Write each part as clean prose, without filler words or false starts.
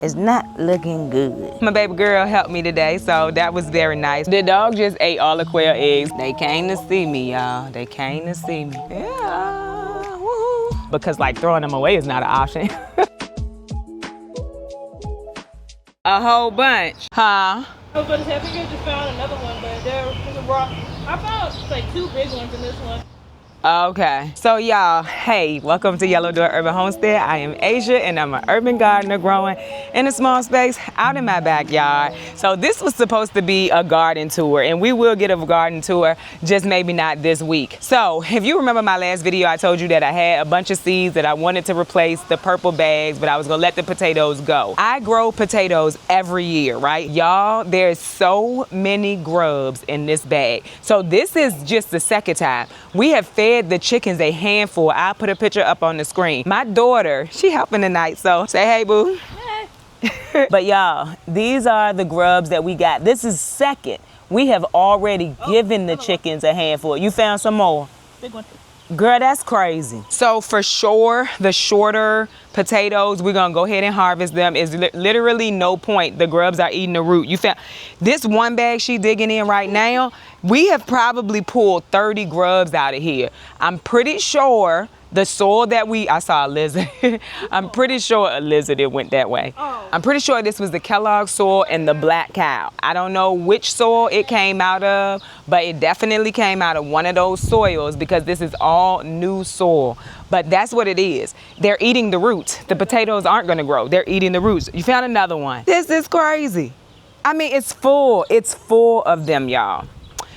It's not looking good. My baby girl helped me today, so that was very nice. The dog just ate all the quail eggs. They came to see me, y'all. They came to see me. Yeah, woohoo. Because like throwing them away is not an option. A whole bunch, huh? I was about to say, I think I just found another one, but there's a rock. I found like 2 big ones in this one. Okay, so y'all, hey, welcome to Yellow Door Urban Homestead. I am Asia and I'm an urban gardener growing in a small space out in my backyard. So this was supposed to be a garden tour, and we will get a garden tour, just maybe not this week. So if you remember my last video, I told you that I had a bunch of seeds that I wanted to replace the purple bags, but I was gonna let the potatoes go. I grow potatoes every year, right? Y'all, there's so many grubs in this bag. So this is just the second time. We have fed the chickens a handful. I'll put a picture up on the screen. My daughter, she helping tonight, so say hey, boo. Hey. But y'all, these are the grubs that we got. This is second. We have already given the chickens a handful. You found some more? Big one. Girl, that's crazy. So for sure, the shorter potatoes, we're gonna go ahead and harvest them. Is literally no point. The grubs are eating the root. You found this one bag she digging in right now. We have probably pulled 30 grubs out of here. I'm pretty sure the soil that I saw a lizard. I'm pretty sure a lizard, it went that way. Oh. I'm pretty sure this was the Kellogg soil and the black cow. I don't know which soil it came out of, but it definitely came out of one of those soils because this is all new soil. But that's what it is. They're eating the roots. The potatoes aren't gonna grow. They're eating the roots. You found another one. This is crazy. I mean, it's full of them, y'all.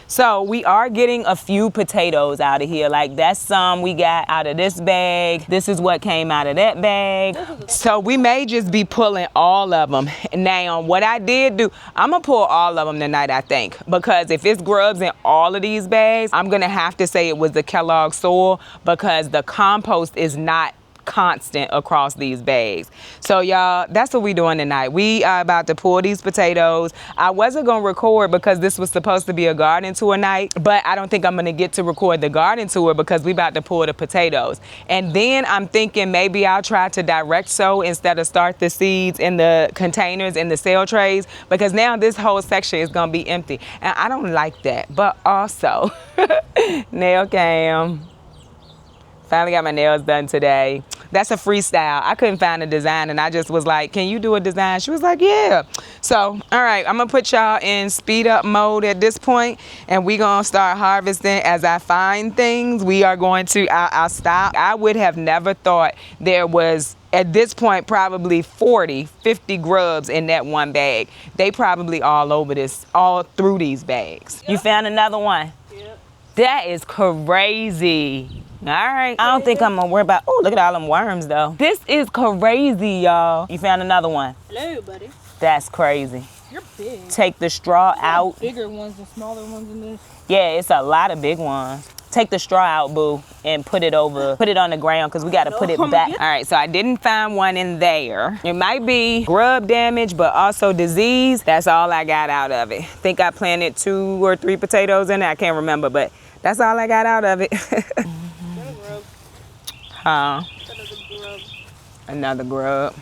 So we are getting a few potatoes out of here. Like that's some we got out of this bag. This is what came out of that bag. So we may just be pulling all of them. Now, what I did do, I'm gonna pull all of them tonight, I think. Because if it's grubs in all of these bags, I'm gonna have to say it was the Kellogg soil because the compost is not constant across these bags. So y'all, that's what we doing tonight. We are about to pull these potatoes. I wasn't gonna record because this was supposed to be a garden tour night, but I don't think I'm gonna get to record the garden tour because we about to pull the potatoes. And then I'm thinking maybe I'll try to direct sow instead of start the seeds in the containers in the sale trays, because now this whole section is gonna be empty. And I don't like that. But also, nail cam. Finally got my nails done today. That's a freestyle. I couldn't find a design and I just was like, can you do a design? She was like, yeah. So, all right, I'm gonna put y'all in speed up mode at this point and we gonna start harvesting as I find things. We are going to, I'll stop. I would have never thought there was, at this point, probably 40, 50 grubs in that one bag. They probably all over this, all through these bags. Yep. You found another one? Yep. That is crazy. All right, I don't think I'm gonna worry about, oh, look at all them worms though. This is crazy, y'all. You found another one? Hello, buddy. That's crazy. You're big. Take the straw out. Bigger ones and smaller ones in this. Yeah, it's a lot of big ones. Take the straw out, boo, and put it on the ground because we gotta put it back. All right, so I didn't find one in there. It might be grub damage, but also disease. That's all I got out of it. Think I planted 2 or 3 potatoes in there. I can't remember, but that's all I got out of it. Huh? Another grub.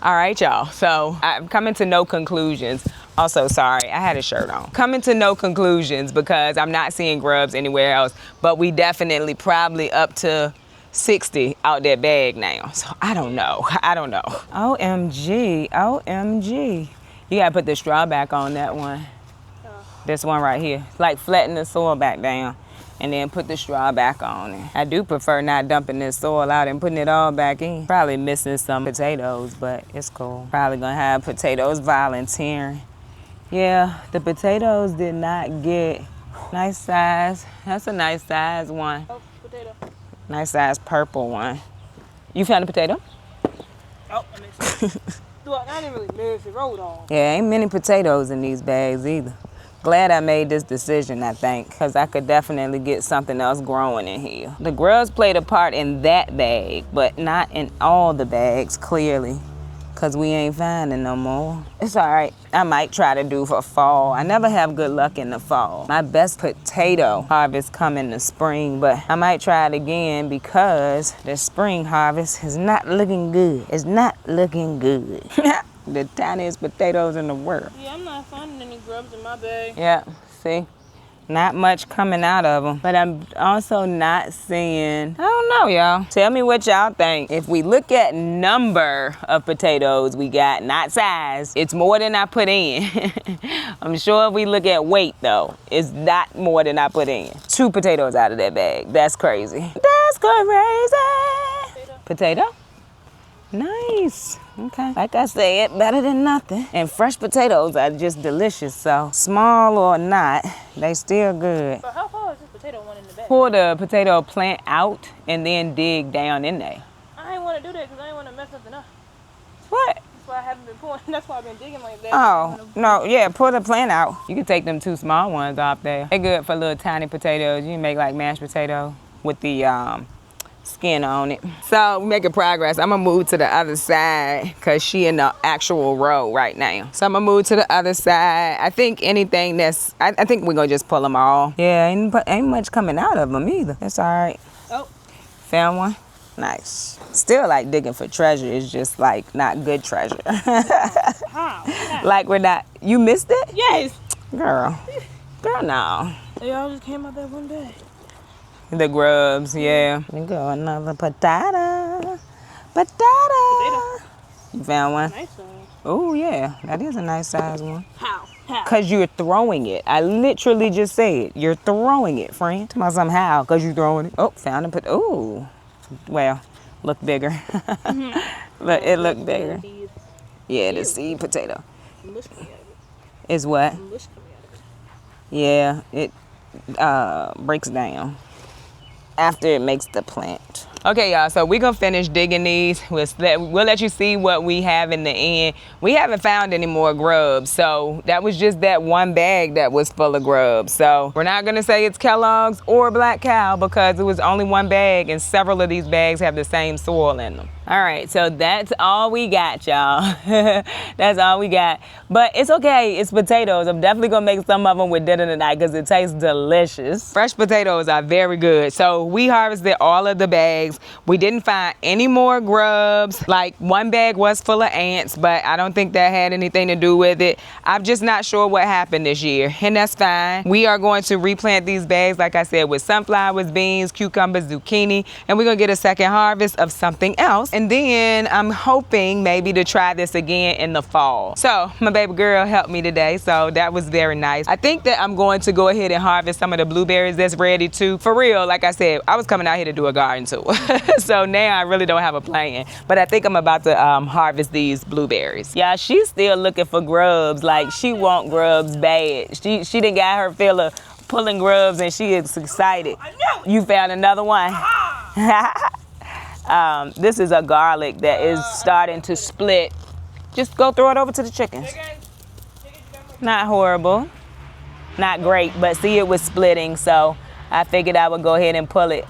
All right, y'all. So I'm coming to no conclusions. Also, sorry, I had a shirt on. Coming to no conclusions because I'm not seeing grubs anywhere else, but we definitely probably up to 60 out that bag now. So I don't know. OMG, OMG. You gotta put the straw back on that one. This one right here. Like flatten the soil back down and then put the straw back on it. I do prefer not dumping this soil out and putting it all back in. Probably missing some potatoes, but it's cool. Probably gonna have potatoes volunteering. Yeah, the potatoes did not get nice size. That's a nice size one. Oh, potato. Nice size purple one. You found a potato? Oh, that makes sense. I didn't really move. It rolled on. Yeah, ain't many potatoes in these bags either. Glad I made this decision, I think, because I could definitely get something else growing in here. The grubs played a part in that bag, but not in all the bags, clearly, because we ain't finding no more. It's all right. I might try to do for fall. I never have good luck in the fall. My best potato harvest come in the spring, but I might try it again because the spring harvest is not looking good. It's not Looking good. The tiniest potatoes in the world. Yeah, I'm not finding any grubs in my bag. Yeah, see? Not much coming out of them. But I'm also not seeing, I don't know, y'all. Tell me what y'all think. If we look at number of potatoes we got, not size, it's more than I put in. I'm sure if we look at weight, though, it's not more than I put in. 2 potatoes out of that bag. That's crazy. That's crazy. Potato? Nice. Okay. Like I said, better than nothing. And fresh potatoes are just delicious. So small or not, they still good. But how far is this potato one in the bag? Pull the potato plant out and then dig down in there. I ain't want to do that because I ain't want to mess nothing up. What? That's why I haven't been pulling. That's why I've been digging like that. Oh, no, yeah, pull the plant out. You can take them 2 small ones off there. They're good for little tiny potatoes. You can make like mashed potato with the skin on it. So we're making progress. I'm gonna move to the other side because she in the actual row right now. So I'm gonna move to the other side. I think anything that's, I think we're gonna just pull them all. Yeah, ain't much coming out of them either. That's all right. Oh. Found one? Nice. Still like digging for treasure. It's just like not good treasure. How? Like we're not, you missed it? Yes. Girl, no. They all just came out that one bag. The grubs, yeah. There you go, another potato. Potato. You found one? Nice size. Oh, yeah, that is a nice size one. How? How? Because you're throwing it. I literally just said, you're throwing it, friend. Tell me somehow, because you're throwing it. Oh, found a potato. Oh, well, look bigger. Look, it looked bigger. Yeah, the seed potato. Mush coming out of it. Is what? Mush coming out of it. Yeah, it breaks down after it makes the plant. Okay, y'all, so we're gonna finish digging these. We'll let you see what we have in the end. We haven't found any more grubs, so that was just that one bag that was full of grubs. So we're not gonna say it's Kellogg's or Black Cow because it was only one bag and several of these bags have the same soil in them. All right, so that's all we got, y'all. That's all we got. But it's okay, it's potatoes. I'm definitely gonna make some of them with dinner tonight because it tastes delicious. Fresh potatoes are very good. So we harvested all of the bags. We didn't find any more grubs. Like one bag was full of ants, but I don't think that had anything to do with it. I'm just not sure what happened this year, and that's fine. We are going to replant these bags, like I said, with sunflowers, beans, cucumbers, zucchini, and we're gonna get a second harvest of something else. And then I'm hoping maybe to try this again in the fall. So my baby girl helped me today, so that was very nice. I think that I'm going to go ahead and harvest some of the blueberries that's ready too. For real, like I said, I was coming out here to do a garden tour. So now I really don't have a plan, but I think I'm about to harvest these blueberries. Yeah, she's still looking for grubs. Like she want grubs bad. She done got her fill of pulling grubs and she is excited. You found another one? This is a garlic that is starting to split. Just go throw it over to the chickens. Not horrible, not great, but see, it was splitting, so I figured I would go ahead and pull it.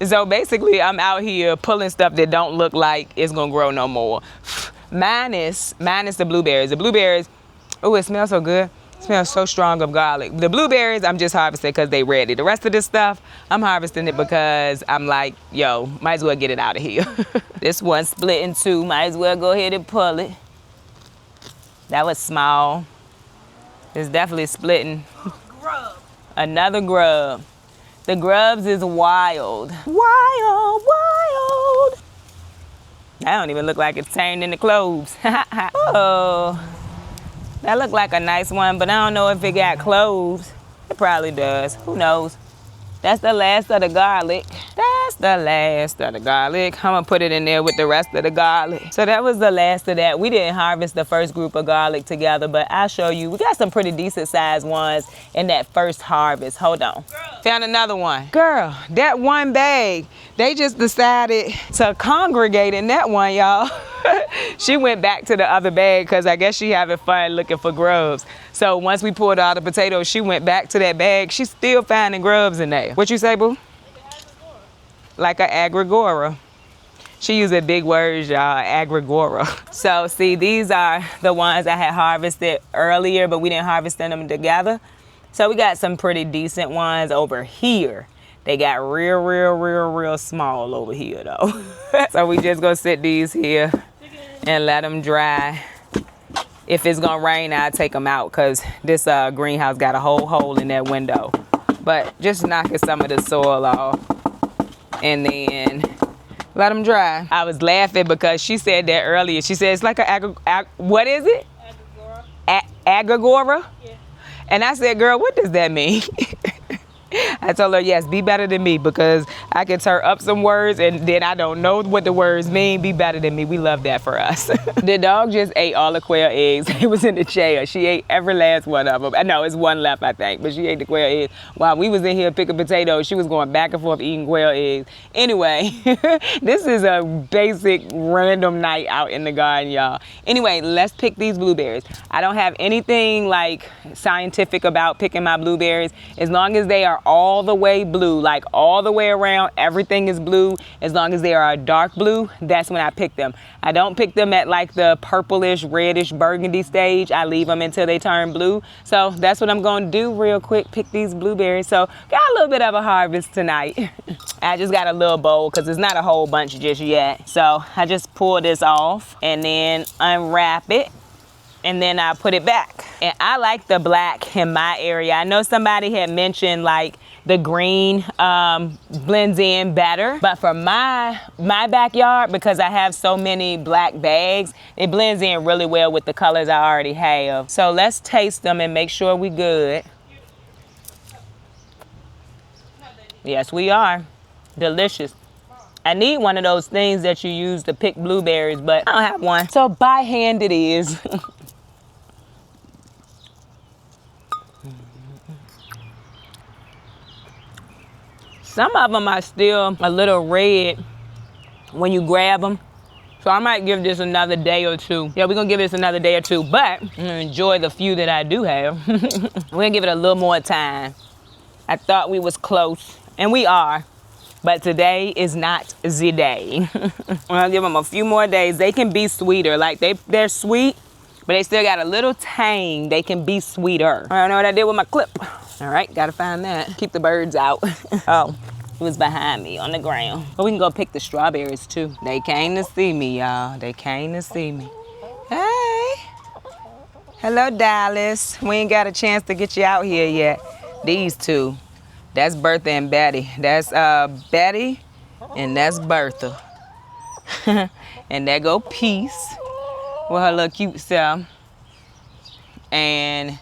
So basically, I'm out here pulling stuff that don't look like it's gonna grow no more. Minus the blueberries. The blueberries, oh, it smells so good. It smells so strong of garlic. The blueberries, I'm just harvesting because they ready. The rest of this stuff, I'm harvesting it because I'm like, yo, might as well get it out of here. This one split in two, might as well go ahead and pull it. That was small. It's definitely splitting. Grub. Another grub. The grubs is wild. Wild, wild. That don't even look like it's turned into cloves. Oh, that looked like a nice one, but I don't know if it got cloves. It probably does, who knows? That's the last of the garlic. That's the last of the garlic. I'm gonna put it in there with the rest of the garlic. So that was the last of that. We didn't harvest the first group of garlic together, but I'll show you. We got some pretty decent sized ones in that first harvest. Hold on. Found another one. Girl, that one bag, they just decided to congregate in that one, y'all. She went back to the other bag because I guess she having fun looking for grubs. So once we pulled out the potatoes, she went back to that bag. She's still finding grubs in there. What you say, boo? Like an agrigora. She using big words, y'all, agrigora. So see, these are the ones I had harvested earlier, but we didn't harvest them together. So we got some pretty decent ones over here. They got real small over here though. So we just gonna sit these here. and let them dry. If it's gonna rain, I'll take them out because this greenhouse got a whole hole in that window. But just knocking some of the soil off and then let them dry. I was laughing because she said that earlier. She said it's like what is it? Agagora? Yeah. And I said, girl, what does that mean? I told her, yes, be better than me because I can turn up some words and then I don't know what the words mean. Be better than me. We love that for us. The dog just ate all the quail eggs. It was in the chair. She ate every last one of them. I know it's one left, I think, but she ate the quail eggs. While we was in here picking potatoes, she was going back and forth eating quail eggs. Anyway, this is a basic random night out in the garden, y'all. Anyway, let's pick these blueberries. I don't have anything like scientific about picking my blueberries. As long as they are all the way blue, like all the way around, everything is blue. As long as they are a dark blue, that's when I pick them. I don't pick them at like the purplish, reddish, burgundy stage. I leave them until they turn blue. So that's what I'm going to do real quick, pick these blueberries. So got a little bit of a harvest tonight. I just got a little bowl because it's not a whole bunch just yet. So I just pull this off and then unwrap it. And then I put it back. And I like the black in my area. I know somebody had mentioned like the green blends in better. But for my backyard, because I have so many black bags, it blends in really well with the colors I already have. So let's taste them and make sure we good. Yes, we are. Delicious. I need one of those things that you use to pick blueberries, but I don't have one. So by hand it is. Some of them are still a little red when you grab them. So I might give this another day or two. Yeah, we're gonna give this another day or two, but I'm gonna enjoy the few that I do have. We're gonna give it a little more time. I thought we was close, and we are, but today is not the day. I'm gonna give them a few more days. They can be sweeter, like they're sweet, but they still got a little tang. They can be sweeter. I don't know what I did with my clip. All right, gotta find that. Keep the birds out. Oh, it was behind me on the ground. But we can go pick the strawberries too. They came to see me, y'all. They came to see me. Hey. Hello, Dallas. We ain't got a chance to get you out here yet. These two. That's Bertha and Betty. That's Betty and that's Bertha. And there go Peace with her little cute self. And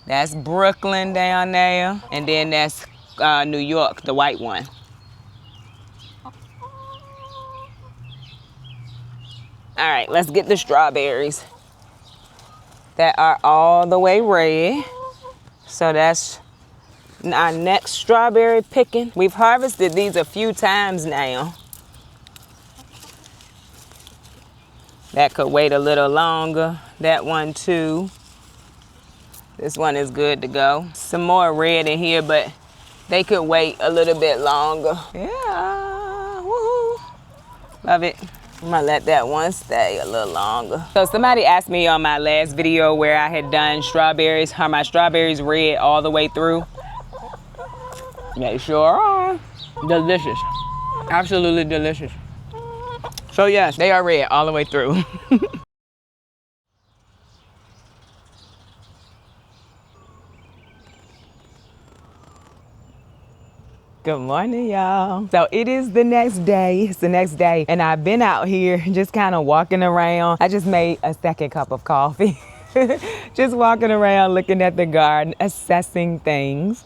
that's Brooklyn down there. And then that's New York, the white one. All right, let's get the strawberries that are all the way red. So that's our next strawberry picking. We've harvested these a few times now. That could wait a little longer. That one too. This one is good to go. Some more red in here, but they could wait a little bit longer. Yeah, woohoo. Love it. I'm gonna let that one stay a little longer. So somebody asked me on my last video where I had done strawberries, are my strawberries red all the way through? They sure are. Delicious. Absolutely delicious. So yes, they are red all the way through. Good morning, y'all. So it is the next day. It's the next day. And I've been out here just kind of walking around. I just made a second cup of coffee. Just walking around, looking at the garden, assessing things.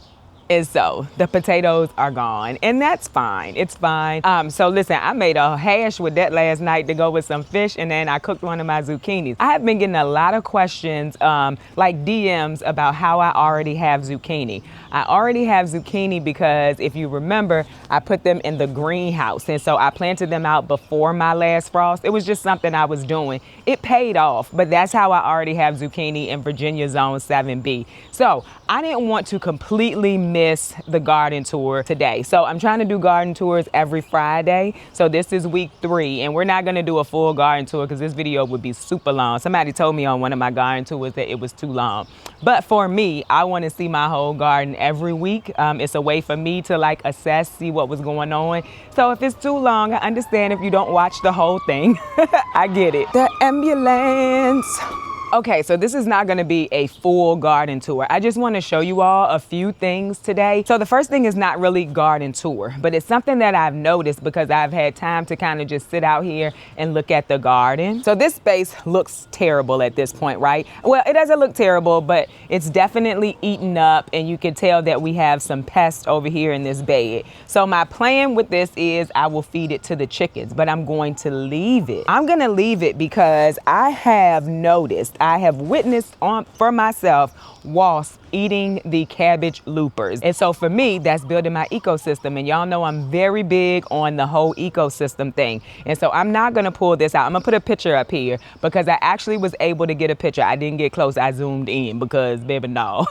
And so the potatoes are gone, and that's fine. It's fine. So listen, I made a hash with that last night to go with some fish, and then I cooked one of my zucchinis. I have been getting a lot of questions, like DMs, about how I already have zucchini. I already have zucchini because if you remember, I put them in the greenhouse, and so I planted them out before my last frost. It was just something I was doing. It paid off, but that's how I already have zucchini in Virginia Zone 7B. So I didn't want to completely miss miss the garden tour today. So I'm trying to do garden tours every Friday. So this is week 3, and we're not gonna do a full garden tour because this video would be super long. Somebody told me on one of my garden tours that it was too long. But for me, I wanna see my whole garden every week. It's a way for me to like assess, see what was going on. So if it's too long, I understand if you don't watch the whole thing. I get it. The ambulance. Okay, so this is not gonna be a full garden tour. I just wanna show you all a few things today. So the first thing is not really garden tour, but it's something that I've noticed because I've had time to kind of just sit out here and look at the garden. So this space looks terrible at this point, right? Well, it doesn't look terrible, but it's definitely eaten up, and you can tell that we have some pests over here in this bed. So my plan with this is I will feed it to the chickens, but I'm going to leave it. I'm gonna leave it because I have noticed, I have witnessed for myself wasps eating the cabbage loopers. And so for me, that's building my ecosystem. And y'all know I'm very big on the whole ecosystem thing. And so I'm not gonna pull this out. I'm gonna put a picture up here because I actually was able to get a picture. I didn't get close, I zoomed in because baby, no.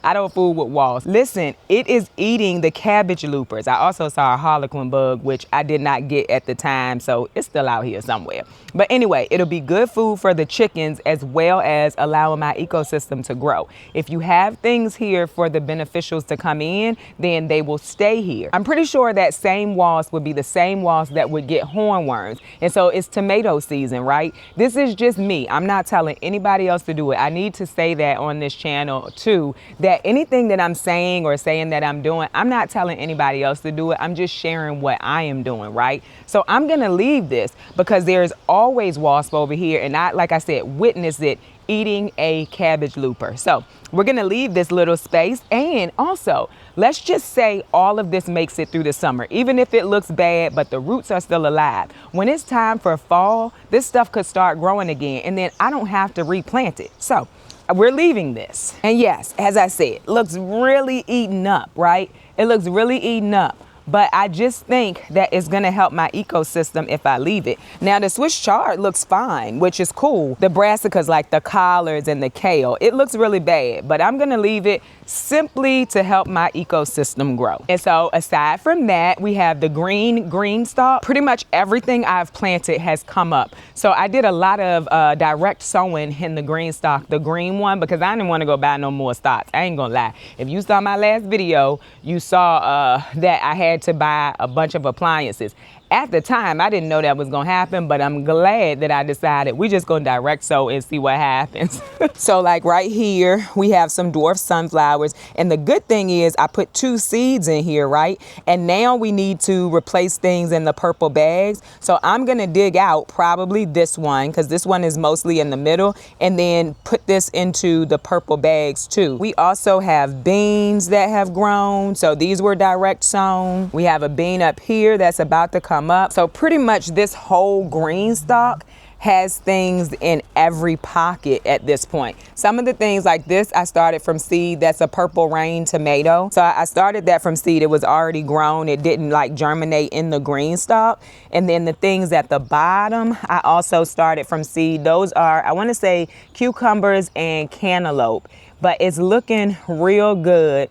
I don't fool with wasps. Listen, it is eating the cabbage loopers. I also saw a harlequin bug, which I did not get at the time. So it's still out here somewhere. But anyway, it'll be good food for the chickens as well as allowing my ecosystem to grow. If you have things here for the beneficials to come in, then they will stay here. I'm pretty sure that same wasp would be the same wasp that would get hornworms. And so it's tomato season, right? This is just me. I'm not telling anybody else to do it. I need to say that on this channel too, that anything that I'm saying or saying that I'm doing, I'm not telling anybody else to do it. I'm just sharing what I am doing, right? So I'm gonna leave this because there's always wasp over here, and I, like I said, witnessed it eating a cabbage looper. So we're gonna leave this little space, and also let's just say all of this makes it through the summer, even if it looks bad, but the roots are still alive. When it's time for fall, this stuff could start growing again, and then I don't have to replant it. So we're leaving this. And yes, as I said, looks really eaten up, right? It looks really eaten up. But I just think that it's gonna help my ecosystem if I leave it. Now the Swiss chard looks fine, which is cool. The brassicas like the collards and the kale, it looks really bad, but I'm gonna leave it simply to help my ecosystem grow. And so aside from that, we have the green stalk. Pretty much everything I've planted has come up. So I did a lot of direct sowing in the green stalk, the green one, because I didn't wanna go buy no more stalks. I ain't gonna lie. If you saw my last video, you saw that I had to buy a bunch of appliances. At the time, I didn't know that was gonna happen, but I'm glad that I decided we just gonna direct sow and see what happens. So like right here, we have some dwarf sunflowers. And the good thing is I put 2 seeds in here, right? And now we need to replace things in the purple bags. So I'm gonna dig out probably this one, because this one is mostly in the middle, and then put this into the purple bags too. We also have beans that have grown. So these were direct sown. We have a bean up here that's about to come up. So pretty much this whole green stalk has things in every pocket at this point. Some of the things like this, I started from seed. That's a purple rain tomato. So I started that from seed. It was already grown. It didn't like germinate in the green stalk. And then the things at the bottom, I also started from seed. Those are, I want to say, cucumbers and cantaloupe, but it's looking real good.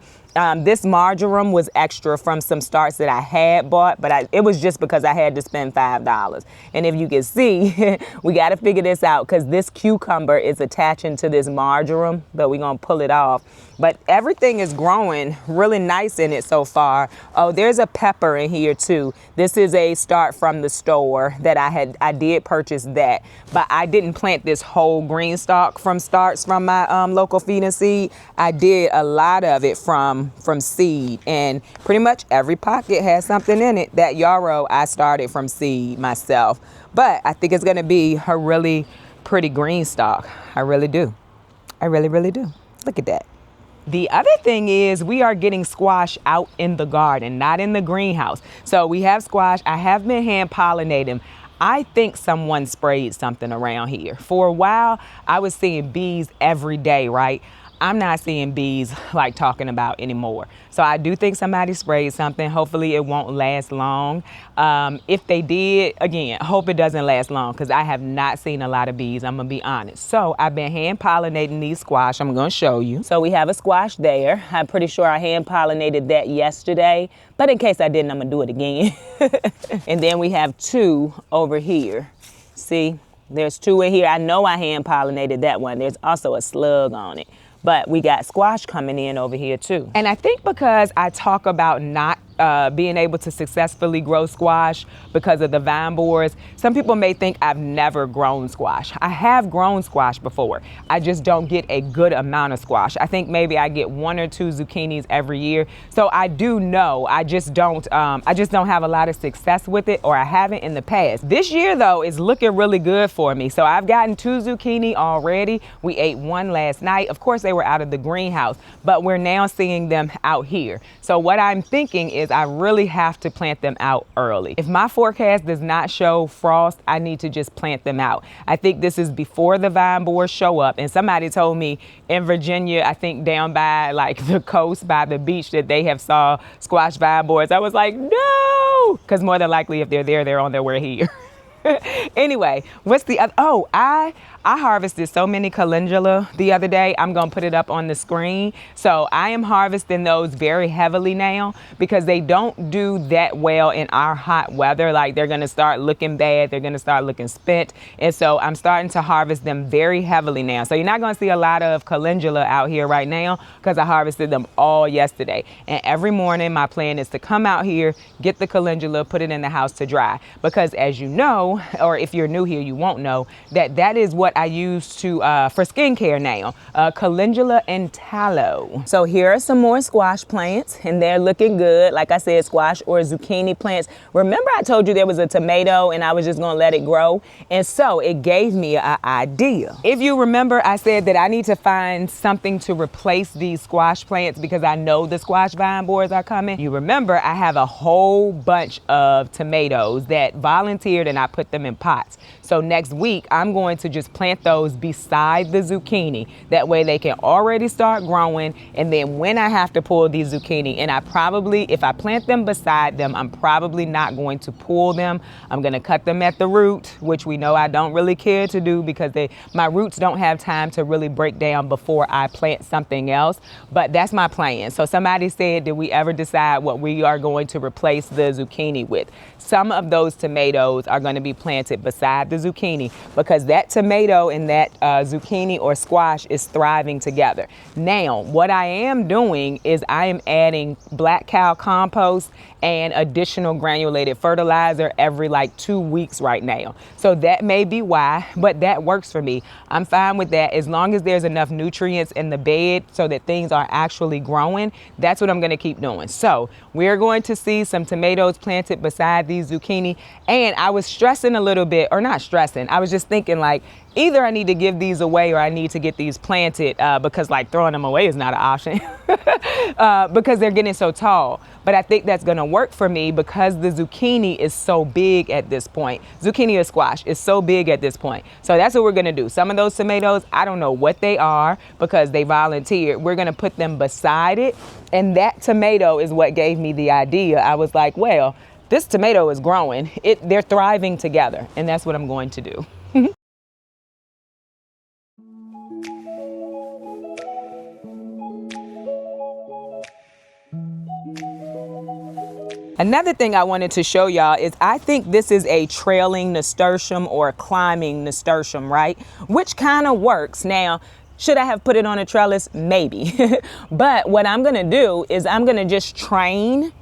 This marjoram was extra from some starts that I had bought, but it was just because I had to spend $5. And if you can see, we got to figure this out because this cucumber is attaching to this marjoram, but we're going to pull it off. But everything is growing really nice in it so far. Oh, there's a pepper in here too. This is a start from the store that I did purchase that, but I didn't plant this whole green stalk from starts from my local feed and seed. I did a lot of it from seed, and pretty much every pocket has something in it. That yarrow I started from seed myself, but I think it's gonna be a really pretty green stalk. I really do. I really do. Look at that. The other thing is we are getting squash out in the garden, not in the greenhouse. So we have squash. I have been hand pollinating. I think someone sprayed something around here. For a while, I was seeing bees every day, right? I'm not seeing bees like talking about anymore. So I do think somebody sprayed something. Hopefully it won't last long. If they did, again, hope it doesn't last long because I have not seen a lot of bees, I'm gonna be honest. So I've been hand pollinating these squash. I'm gonna show you. So we have a squash there. I'm pretty sure I hand pollinated that yesterday, but in case I didn't, I'm gonna do it again. And then we have 2 over here. See, there's 2 in here. I know I hand pollinated that one. There's also a slug on it. But we got squash coming in over here too. And I think because I talk about not being able to successfully grow squash because of the vine borers, some people may think I've never grown squash. I have grown squash before. I just don't get a good amount of squash. I think maybe I get 1 or 2 zucchinis every year. So I do know, I just don't have a lot of success with it, or I haven't in the past. This year though is looking really good for me. So I've gotten 2 zucchini already. We ate 1 last night. Of course they were out of the greenhouse, but we're now seeing them out here. So what I'm thinking is I really have to plant them out early. If my forecast does not show frost, I need to just plant them out. I think this is before the vine borers show up. And somebody told me in Virginia, I think down by like the coast, by the beach, that they have saw squash vine borers. I was like, no, because more than likely if they're there, they're on their way here. Anyway, what's the other? Oh, I harvested so many calendula the other day. I'm gonna put it up on the screen. So I am harvesting those very heavily now because they don't do that well in our hot weather. Like they're gonna start looking bad. They're gonna start looking spent. And so I'm starting to harvest them very heavily now. So you're not gonna see a lot of calendula out here right now because I harvested them all yesterday. And every morning my plan is to come out here, get the calendula, put it in the house to dry. Because as you know, or if you're new here, you won't know that is what I use to for skincare now, calendula and tallow. So here are some more squash plants and they're looking good. Like I said, squash or zucchini plants. Remember I told you there was a tomato and I was just gonna let it grow? And so it gave me an idea. If you remember, I said that I need to find something to replace these squash plants because I know the squash vine borers are coming. You remember I have a whole bunch of tomatoes that volunteered and I put them in pots. So next week, I'm going to just plant those beside the zucchini. That way they can already start growing. And then when I have to pull these zucchini, and I probably, if I plant them beside them, I'm probably not going to pull them. I'm gonna cut them at the root, which we know I don't really care to do because my roots don't have time to really break down before I plant something else. But that's my plan. So somebody said, did we ever decide what we are going to replace the zucchini with? Some of those tomatoes are going to be planted beside the zucchini because that tomato and that zucchini or squash is thriving together. Now, what I am doing is I am adding black cow compost and additional granulated fertilizer every like 2 weeks right now. So that may be why, but that works for me. I'm fine with that as long as there's enough nutrients in the bed so that things are actually growing. That's what I'm going to keep doing. So we're going to see some tomatoes planted beside these zucchini. And I was stressing a little bit, or not stressing, I was just thinking like, either I need to give these away or I need to get these planted because like throwing them away is not an option because they're getting so tall. But I think that's gonna work for me because the zucchini is so big at this point. Zucchini or squash is so big at this point. So that's what we're gonna do. Some of those tomatoes, I don't know what they are because they volunteered. We're gonna put them beside it. And that tomato is what gave me the idea. I was like, well, this tomato is growing. They're thriving together. And that's what I'm going to do. Another thing I wanted to show y'all is I think this is a trailing nasturtium or a climbing nasturtium, right? Which kind of works. Now, should I have put it on a trellis? Maybe. But what I'm gonna do is I'm gonna just train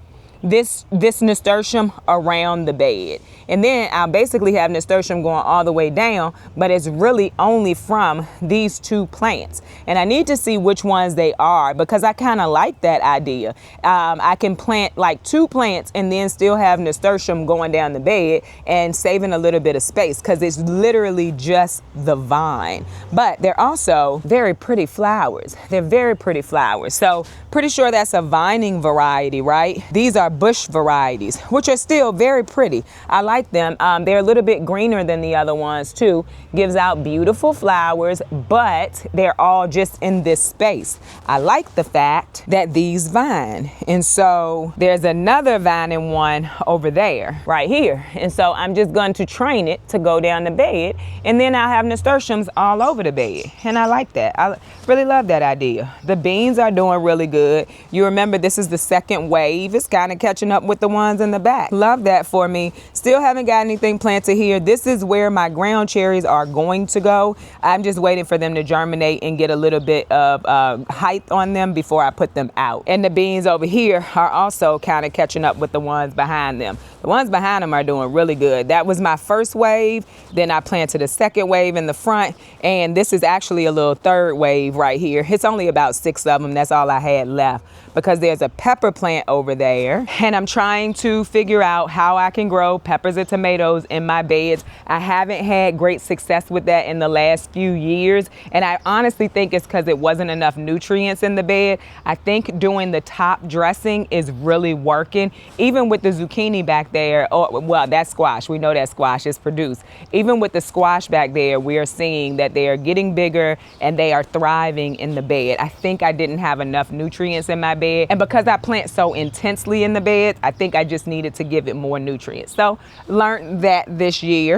this nasturtium around the bed. And then I'll basically have nasturtium going all the way down, but it's really only from these 2 plants. And I need to see which ones they are because I kind of like that idea. I can plant like 2 plants and then still have nasturtium going down the bed and saving a little bit of space because it's literally just the vine. But they're also very pretty flowers. They're very pretty flowers. So pretty sure that's a vining variety, right? These are bush varieties, which are still very pretty. I like them. They're a little bit greener than the other ones too. Gives out beautiful flowers, but they're all just in this space. I like the fact that these vine. And so there's another vining one over there, right here. And so I'm just going to train it to go down the bed, and then I'll have nasturtiums all over the bed. And I like that. I really love that idea. The beans are doing really good. You remember this is the second wave. It's kind of catching up with the ones in the back. Love that for me. Still haven't got anything planted here. This is where my ground cherries are going to go. I'm just waiting for them to germinate and get a little bit of height on them before I put them out. And the beans over here are also kind of catching up with the ones behind them. The ones behind them are doing really good. That was my first wave. Then I planted a second wave in the front, and this is actually a little third wave right here. It's only about 6 of them. That's all I had left, because there's a pepper plant over there, and I'm trying to figure out how I can grow peppers and tomatoes in my beds. I haven't had great success with that in the last few years, and I honestly think it's because it wasn't enough nutrients in the bed. I think doing the top dressing is really working, even with the zucchini back there. Oh, well, that's squash. We know that squash is produced. Even with the squash back there, we are seeing that they are getting bigger and they are thriving in the bed. I think I didn't have enough nutrients in my bed, and because I plant so intensely in the bed, I think I just needed to give it more nutrients. So learned that this year.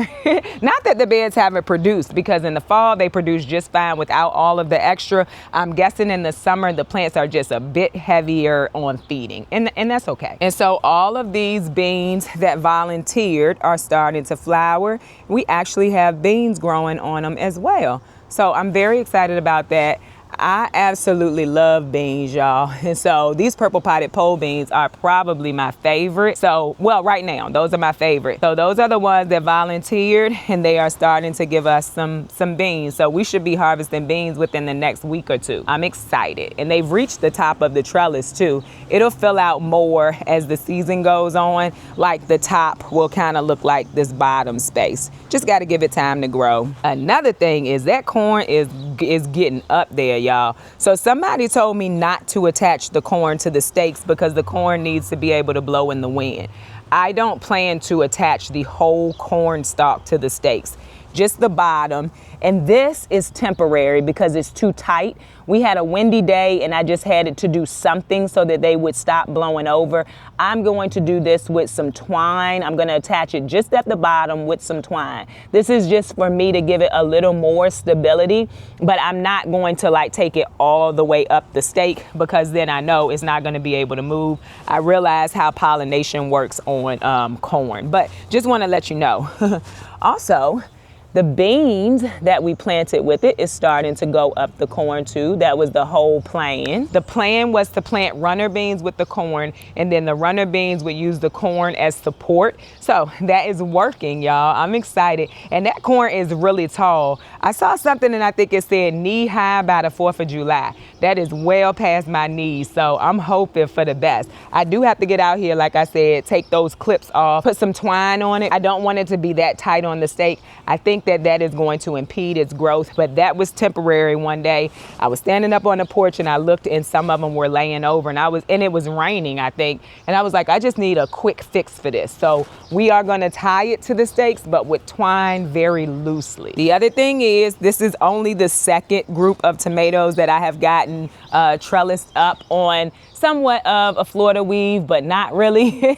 Not that the beds haven't produced, because in the fall they produce just fine without all of the extra. I'm guessing in the summer the plants are just a bit heavier on feeding, and that's okay. And so all of these beans that volunteered are starting to flower. We actually have beans growing on them as well. So I'm very excited about that. I absolutely love beans, y'all. And so these purple potted pole beans are probably my favorite. So, well, right now, those are my favorite. So those are the ones that volunteered, and they are starting to give us some beans. So we should be harvesting beans within the next week or two. I'm excited. And they've reached the top of the trellis too. It'll fill out more as the season goes on. Like the top will kind of look like this bottom space. Just got to give it time to grow. Another thing is that corn is getting up there, y'all. So somebody told me not to attach the corn to the stakes because the corn needs to be able to blow in the wind. I don't plan to attach the whole corn stalk to the stakes, just the bottom. And this is temporary because it's too tight. We had a windy day and I just had it to do something so that they would stop blowing over. I'm going to do this with some twine. I'm going to attach it just at the bottom with some twine. This is just for me to give it a little more stability, but I'm not going to like take it all the way up the stake because then I know it's not going to be able to move. I realize how pollination works on corn, but just want to let you know. Also, the beans that we planted with it is starting to go up the corn too. That was the whole plan. The plan was to plant runner beans with the corn, and then the runner beans would use the corn as support. So that is working, y'all. I'm excited. And that corn is really tall. I saw something and I think it said knee high by the 4th of July. That is well past my knees. So I'm hoping for the best. I do have to get out here, like I said, take those clips off, put some twine on it. I don't want it to be that tight on the stake. I think that is going to impede its growth, but that was temporary. One day I was standing up on the porch and I looked and some of them were laying over, and it was raining, I think. And I was like, I just need a quick fix for this. So we are going to tie it to the stakes, but with twine very loosely. The other thing is, this is only the second group of tomatoes that I have gotten trellised up on somewhat of a Florida weave, but not really.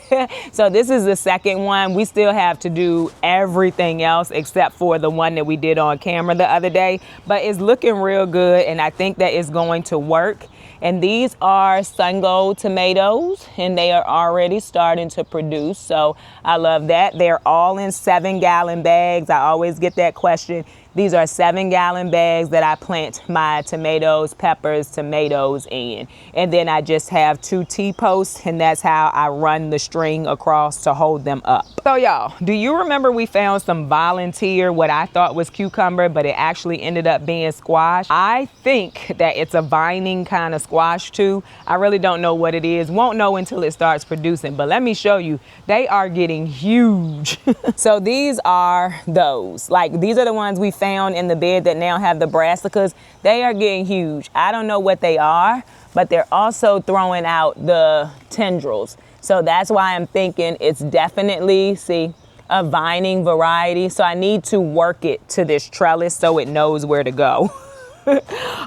So this is the second one. We still have to do everything else except for the one that we did on camera the other day, but it's looking real good and I think that it's going to work. And these are sun gold tomatoes and they are already starting to produce. So I love that. They're all in 7-gallon bags. I always get that question. These are 7-gallon bags that I plant my tomatoes, peppers, tomatoes in. And then I just have 2 T-posts, and that's how I run the string across to hold them up. So y'all, do you remember we found some volunteer, what I thought was cucumber, but it actually ended up being squash? I think that it's a vining kind of squash too. I really don't know what it is. Won't know until it starts producing, but let me show you. They are getting huge. So these are those. Like, these are the ones we found in the bed that now have the brassicas. They are getting huge. I don't know what they are, but they're also throwing out the tendrils. So that's why I'm thinking it's definitely, see, a vining variety. So I need to work it to this trellis so it knows where to go.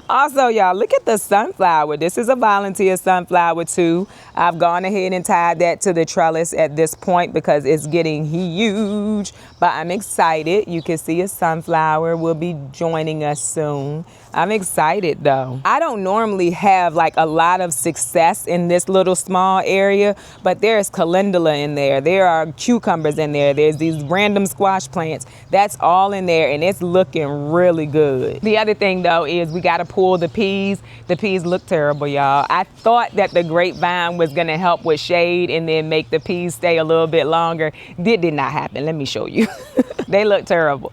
Also, y'all, look at the sunflower. This is a volunteer sunflower too. I've gone ahead and tied that to the trellis at this point because it's getting huge, but I'm excited. You can see a sunflower will be joining us soon. I'm excited though. I don't normally have like a lot of success in this little small area, but there's calendula in there. There are cucumbers in there. There's these random squash plants. That's all in there and it's looking really good. The other thing though is we got to pull the peas. The peas look terrible, y'all. I thought that the grapevine was going to help with shade and then make the peas stay a little bit longer. That did not happen. Let me show you. They look terrible.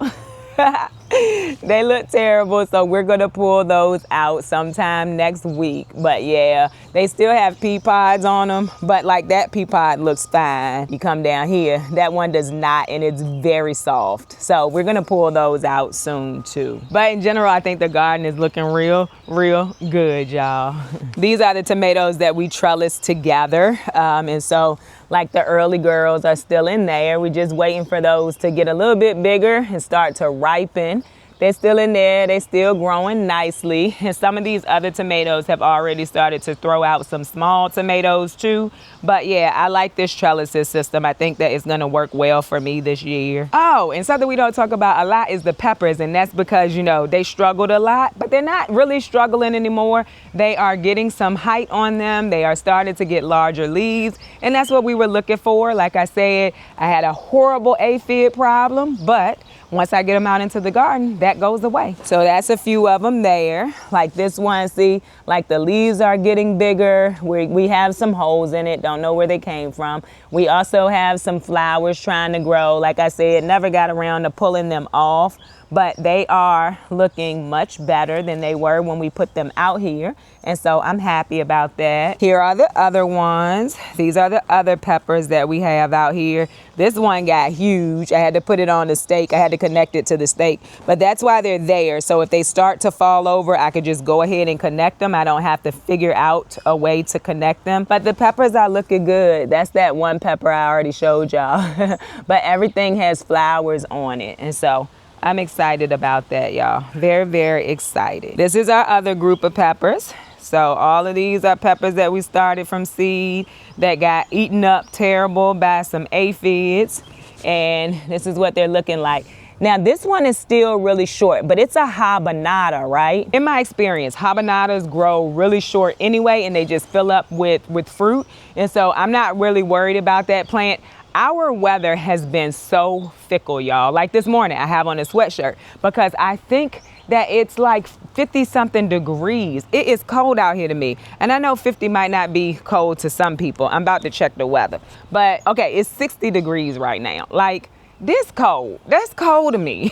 They look terrible, so we're gonna pull those out sometime next week. But yeah, they still have pea pods on them, but like that pea pod looks fine. You come down here, that one does not, and it's very soft. So we're gonna pull those out soon too. But in general, I think the garden is looking real good, y'all. These are the tomatoes that we trellised together, and so like the early girls are still in there. We're just waiting for those to get a little bit bigger and start to ripen. They're still in there, they're still growing nicely. And some of these other tomatoes have already started to throw out some small tomatoes too. But yeah, I like this trellises system. I think that it's gonna work well for me this year. Oh, and something we don't talk about a lot is the peppers, and that's because, you know, they struggled a lot, but they're not really struggling anymore. They are getting some height on them. They are starting to get larger leaves, and that's what we were looking for. Like I said, I had a horrible aphid problem, but once I get them out into the garden, that goes away. So that's a few of them there. Like this one, see, like the leaves are getting bigger. We have some holes in it, don't know where they came from. We also have some flowers trying to grow. Like I said, never got around to pulling them off, but they are looking much better than they were when we put them out here. And so I'm happy about that. Here are the other ones. These are the other peppers that we have out here. This one got huge. I had to put it on the stake. I had to connect it to the stake, but that's why they're there. So if they start to fall over, I could just go ahead and connect them. I don't have to figure out a way to connect them. But the peppers are looking good. That's that one pepper I already showed y'all. But everything has flowers on it. And so I'm excited about that, y'all. Very excited. This is our other group of peppers. So all of these are peppers that we started from seed that got eaten up terrible by some aphids. And this is what they're looking like. Now this one is still really short, but it's a habanada, right? In my experience, habanadas grow really short anyway, and they just fill up with fruit. And so I'm not really worried about that plant. Our weather has been so fickle, y'all. Like this morning, I have on a sweatshirt because I think that it's like 50 something degrees. It is cold out here to me. And I know 50 might not be cold to some people. I'm about to check the weather. But okay, it's 60 degrees right now. Like, this cold, that's cold to me.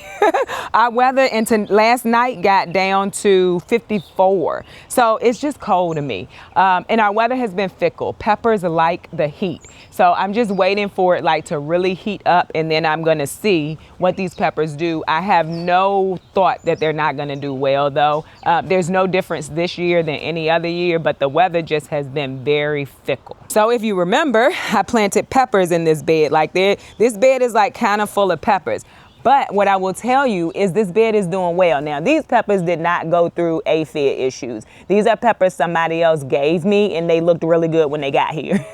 Our weather into last night got down to 54. So it's just cold to me. And our weather has been fickle. Peppers like the heat. So I'm just waiting for it like to really heat up, and then I'm gonna see what these peppers do. I have no thought that they're not gonna do well though. There's no difference this year than any other year, but the weather just has been very fickle. So if you remember, I planted peppers in this bed. Like this bed is like kind of full of peppers. But what I will tell you is this bed is doing well. Now, these peppers did not go through aphid issues. These are peppers somebody else gave me, and they looked really good when they got here.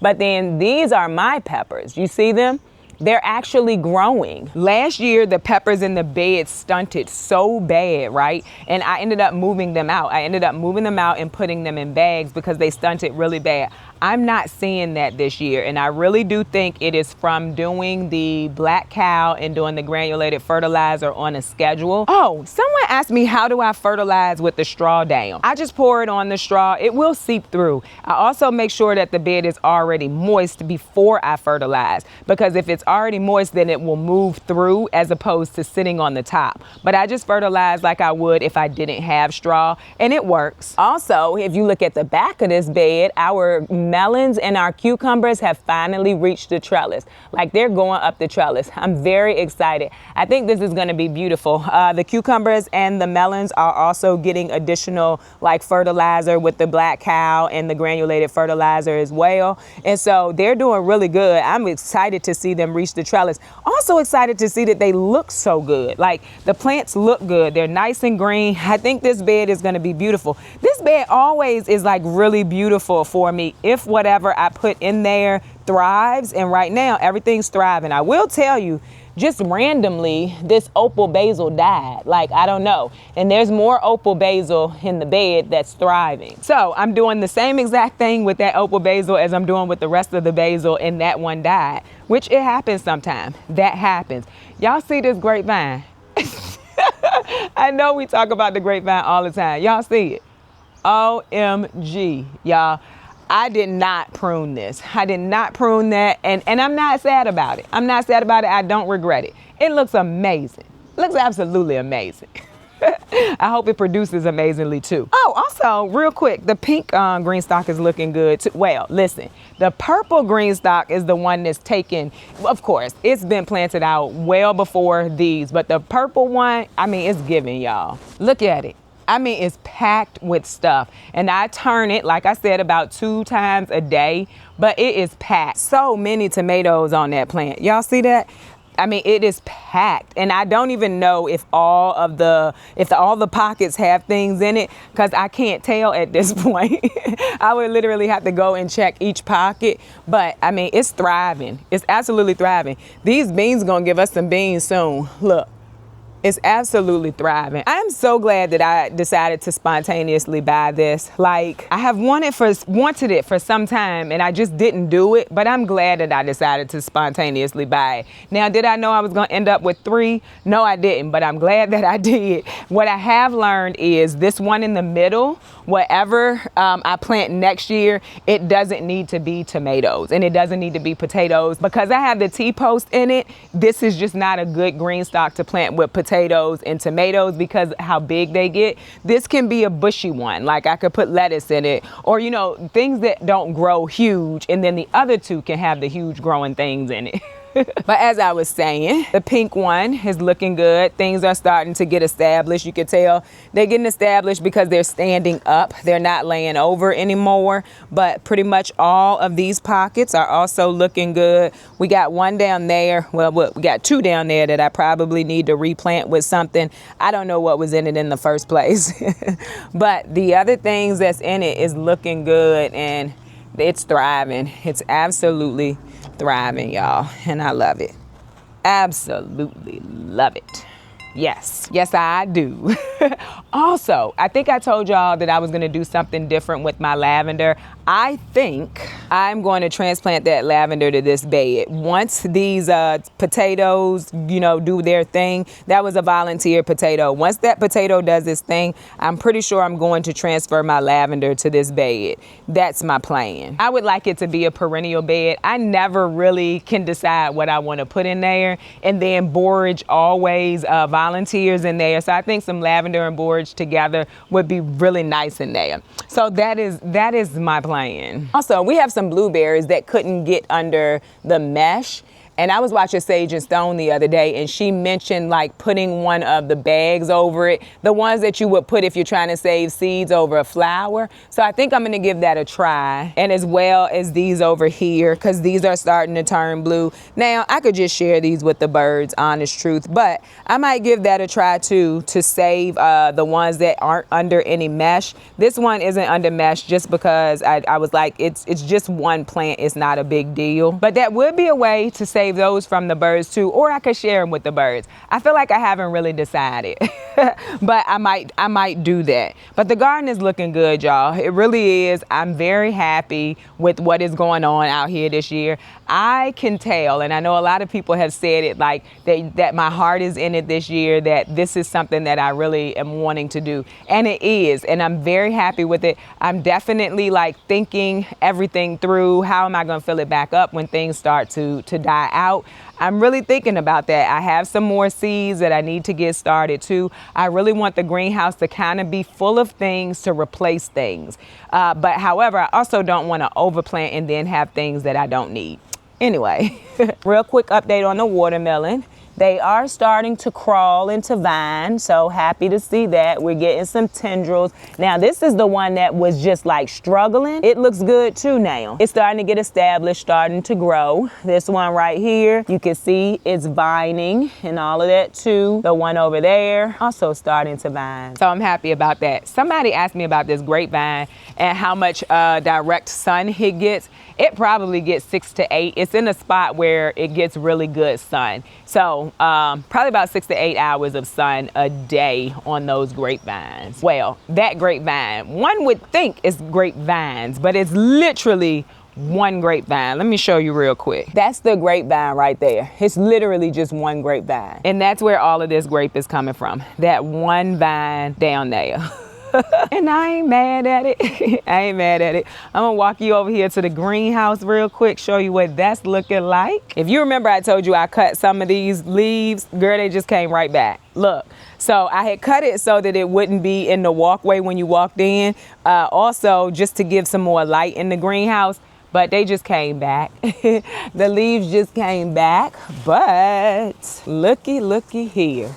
But then these are my peppers. You see them? They're actually growing. Last year, the peppers in the bed stunted so bad, right? And I ended up moving them out. I ended up moving them out and putting them in bags because they stunted really bad. I'm not seeing that this year, and I really do think it is from doing the black cow and doing the granulated fertilizer on a schedule. Oh, someone asked me, how do I fertilize with the straw down? I just pour it on the straw. It will seep through. I also make sure that the bed is already moist before I fertilize, because if it's already moist, then it will move through as opposed to sitting on the top. But I just fertilize like I would if I didn't have straw, and it works. Also, if you look at the back of this bed, our melons and our cucumbers have finally reached the trellis. Like, they're going up the trellis. I'm very excited. I think this is gonna be beautiful. The cucumbers and the melons are also getting additional like fertilizer with the black cow and the granulated fertilizer as well. And so they're doing really good. I'm excited to see them reach the trellis. Also excited to see that they look so good. Like, the plants look good. They're nice and green. I think this bed is gonna be beautiful. This bed always is like really beautiful for me if whatever I put in there thrives, and right now everything's thriving. I will tell you, just randomly, this opal basil died. Like, I don't know. And there's more opal basil in the bed that's thriving. So I'm doing the same exact thing with that opal basil as I'm doing with the rest of the basil, and that one died, which it happens sometimes. That happens. Y'all see this grapevine? I know we talk about the grapevine all the time. Y'all see it? OMG, y'all. I did not prune this. I did not prune that, and I'm not sad about it. I'm not sad about it. I don't regret it. It looks amazing. It looks absolutely amazing. I hope it produces amazingly too. Oh, also, real quick, the pink green stalk is looking good too. Well, listen, the purple green stalk is the one that's taken, of course, it's been planted out well before these, but the purple one, I mean, it's giving, y'all. Look at it. I mean, it's packed with stuff. And I turn it, like I said, about 2 times a day, but it is packed. So many tomatoes on that plant. Y'all see that? I mean, it is packed. And I don't even know if all the pockets have things in it, because I can't tell at this point. I would literally have to go and check each pocket. But I mean, it's thriving. It's absolutely thriving. These beans gonna give us some beans soon. Look. It's absolutely thriving. I'm so glad that I decided to spontaneously buy this. Like, I have wanted it for some time, and I just didn't do it, but I'm glad that I decided to spontaneously buy it. Now, did I know I was gonna end up with 3? No, I didn't, but I'm glad that I did. What I have learned is this one in the middle, whatever I plant next year, it doesn't need to be tomatoes, and it doesn't need to be potatoes. Because I have the T-post in it, this is just not a good green stock to plant with potatoes and tomatoes because how big they get. This can be a bushy one, like I could put lettuce in it, or you know, things that don't grow huge, and then the other 2 can have the huge growing things in it. But as I was saying, the pink one is looking good. Things are starting to get established. You can tell they're getting established because they're standing up. They're not laying over anymore. But pretty much all of these pockets are also looking good. We got one down there. Well, we got 2 down there that I probably need to replant with something. I don't know what was in it in the first place. But the other things that's in it is looking good, and it's thriving. It's absolutely thriving, y'all, and I love it. Absolutely love it. Yes, I do. Also, I think I told y'all that I was gonna do something different with my lavender. I think I'm going to transplant that lavender to this bed. Once these potatoes, you know, do their thing, that was a volunteer potato. Once that potato does its thing, I'm pretty sure I'm going to transfer my lavender to this bed. That's my plan. I would like it to be a perennial bed. I never really can decide what I want to put in there. And then borage always volunteers in there. So I think some lavender and borage together would be really nice in there. So that is my plan. Also, we have some blueberries that couldn't get under the mesh. And I was watching Sage and Stone the other day, and she mentioned like putting one of the bags over it, the ones that you would put if you're trying to save seeds over a flower. So I think I'm gonna give that a try. And as well as these over here, because these are starting to turn blue. Now, I could just share these with the birds, honest truth, but I might give that a try too, to save the ones that aren't under any mesh. This one isn't under mesh just because I was like, it's just one plant, it's not a big deal. But that would be a way to save those from the birds too, or I could share them with the birds. I feel like I haven't really decided, but I might do that. But the garden is looking good, y'all. It really is. I'm very happy with what is going on out here this year. I can tell, and I know a lot of people have said it, like that my heart is in it this year, that this is something that I really am wanting to do. And it is, and I'm very happy with it. I'm definitely like thinking everything through. How am I gonna fill it back up when things start to die out? I'm really thinking about that. I have some more seeds that I need to get started too. I really want the greenhouse to kind of be full of things to replace things. But however, I also don't want to overplant and then have things that I don't need. Anyway, real quick update on the watermelon. They are starting to crawl into vine, so happy to see that. We're getting some tendrils. Now, this is the one that was just like struggling. It looks good too now. It's starting to get established, starting to grow. This one right here, you can see it's vining and all of that too. The one over there, also starting to vine. So I'm happy about that. Somebody asked me about this grapevine and how much direct sun it gets. It probably gets 6 to 8. It's in a spot where it gets really good sun. So probably about 6 to 8 hours of sun a day on those grapevines. Well, that grapevine, one would think it's grapevines, but it's literally one grapevine. Let me show you real quick. That's the grapevine right there. It's literally just one grapevine. And that's where all of this grape is coming from. That one vine down there. And I ain't mad at it. I ain't mad at it. I'm gonna walk you over here to the greenhouse real quick, show you what that's looking like. If you remember, I told you I cut some of these leaves. Girl, they just came right back. Look, so I had cut it so that it wouldn't be in the walkway when you walked in. Also, just to give some more light in the greenhouse, but they just came back. The leaves just came back, but looky here.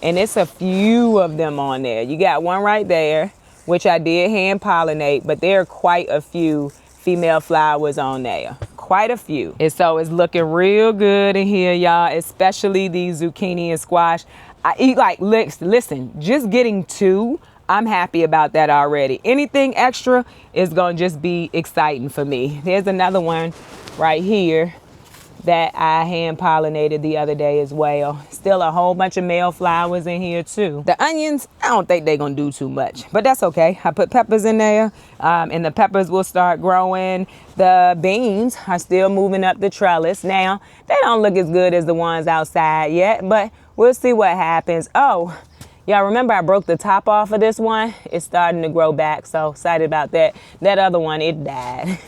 And it's a few of them on there. You got one right there, which I did hand pollinate, but there are quite a few female flowers on there. Quite a few. And so it's looking real good in here, y'all, especially these zucchini and squash. I eat like, listen, just getting 2, I'm happy about that already. Anything extra is gonna just be exciting for me. There's another one right here that I hand pollinated the other day as well. Still a whole bunch of male flowers in here too. The onions, I don't think they're gonna do too much, but that's okay. I put peppers in there and the peppers will start growing. The beans are still moving up the trellis. Now, they don't look as good as the ones outside yet, but we'll see what happens. Oh, y'all remember I broke the top off of this one? It's starting to grow back, so excited about that. That other one, it died.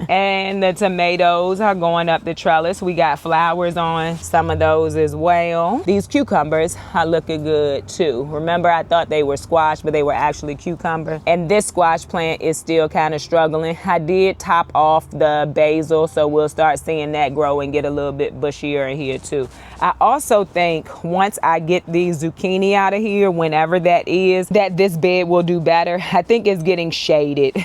And the tomatoes are going up the trellis. We got flowers on some of those as well. These cucumbers are looking good too. Remember, I thought they were squash, but they were actually cucumber. And this squash plant is still kind of struggling. I did top off the basil, so we'll start seeing that grow and get a little bit bushier in here too. I also think once I get these zucchini out of here, whenever that is, that this bed will do better. I think it's getting shaded,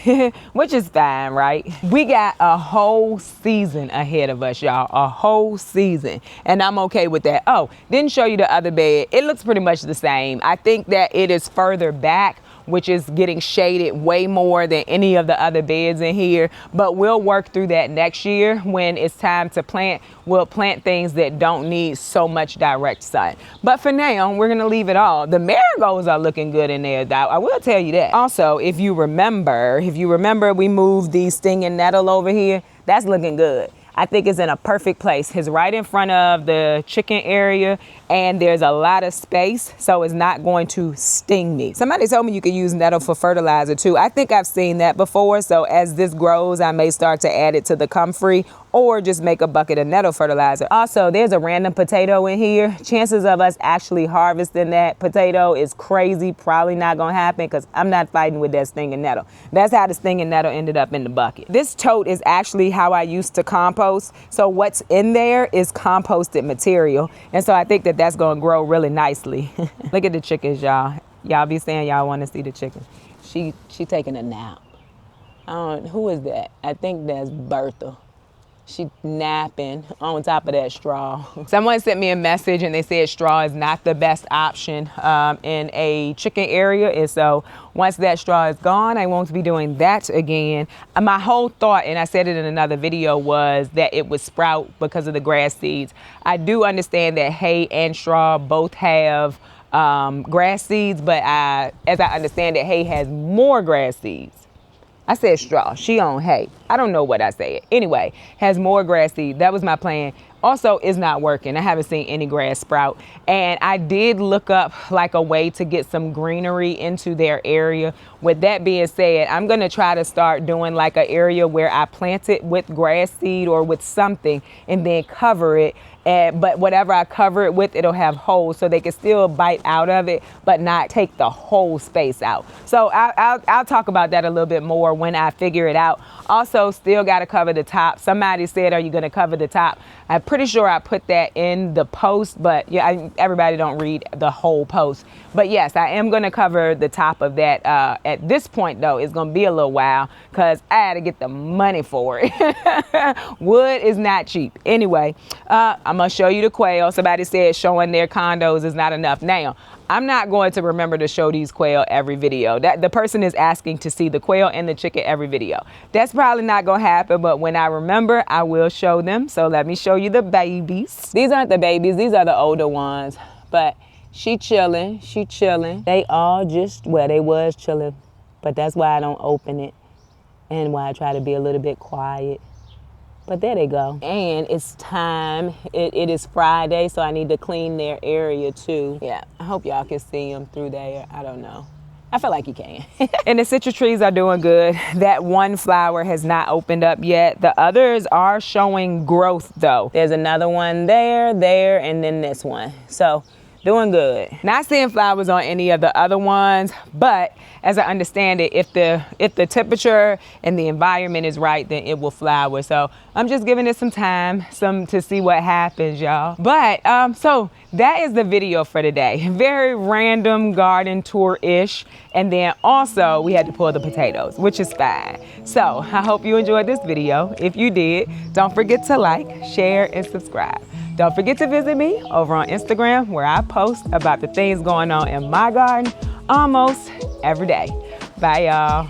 which is fine, right? We got a whole season ahead of us, y'all, a whole season, and I'm okay with that. Oh, didn't show you the other bed. It looks pretty much the same. I think that it is further back, which is getting shaded way more than any of the other beds in here, but we'll work through that next year when it's time to plant. We'll plant things that don't need so much direct sun. But for now, we're gonna leave it all. The marigolds are looking good in there, though. I will tell you that. Also, if you remember, we moved the stinging nettle over here. That's looking good. I think it's in a perfect place. It's right in front of the chicken area and there's a lot of space, so it's not going to sting me. Somebody told me you could use nettle for fertilizer too. I think I've seen that before, so as this grows, I may start to add it to the comfrey or just make a bucket of nettle fertilizer. Also, there's a random potato in here. Chances of us actually harvesting that potato is crazy. Probably not gonna happen because I'm not fighting with that stinging nettle. That's how the stinging nettle ended up in the bucket. This tote is actually how I used to compost. So what's in there is composted material. And so I think that that's gonna grow really nicely. Look at the chickens, y'all. Y'all be saying y'all wanna see the chicken. She taking a nap. Who is that? I think that's Bertha. She napping on top of that straw. Someone sent me a message and they said straw is not the best option in a chicken area. And so once that straw is gone, I won't be doing that again. My whole thought, and I said it in another video, was that it would sprout because of the grass seeds. I do understand that hay and straw both have grass seeds, but as I understand it, hay has more grass seeds. I said straw, she on hay. I don't know what I said. Anyway, has more grass seed. That was my plan. also is not working. I haven't seen any grass sprout. And I did look up like a way to get some greenery into their area. With that being said, I'm gonna try to start doing like an area where I plant it with grass seed or with something and then cover it. But whatever I cover it with, it'll have holes so they can still bite out of it, but not take the whole space out. So I'll talk about that a little bit more when I figure it out. Also, still got to cover the top. Somebody said, are you going to cover the top? I'm pretty sure I put that in the post, but yeah, everybody don't read the whole post. But yes, I am going to cover the top of that. At this point, though, it's going to be a little while because I had to get the money for it. Wood is not cheap. Anyway, I'm going to show you the quail. Somebody said showing their condos is not enough. Now, I'm not going to remember to show these quail every video. That the person is asking to see the quail and the chicken every video. That's probably not going to happen, but when I remember, I will show them. So let me show you the babies. These aren't the babies. These are the older ones. But she chilling. She chilling. They all just, well, they was chilling. But that's why I don't open it and why I try to be a little bit quiet. But there they go. And it's time. It is Friday, so I need to clean their area too. Yeah, I hope y'all can see them through there. I don't know. I feel like you can. And the citrus trees are doing good. That one flower has not opened up yet. The others are showing growth though. There's another one there, and then this one. So doing good. Not seeing flowers on any of the other ones, but as I understand it, if the temperature and the environment is right, then it will flower. So I'm just giving it some time, to see what happens, y'all. But so that is the video for today. Very random garden tour-ish. And then also we had to pull the potatoes, which is fine. So I hope you enjoyed this video. If you did, don't forget to like, share, and subscribe. Don't forget to visit me over on Instagram where I post about the things going on in my garden almost every day. Bye, y'all.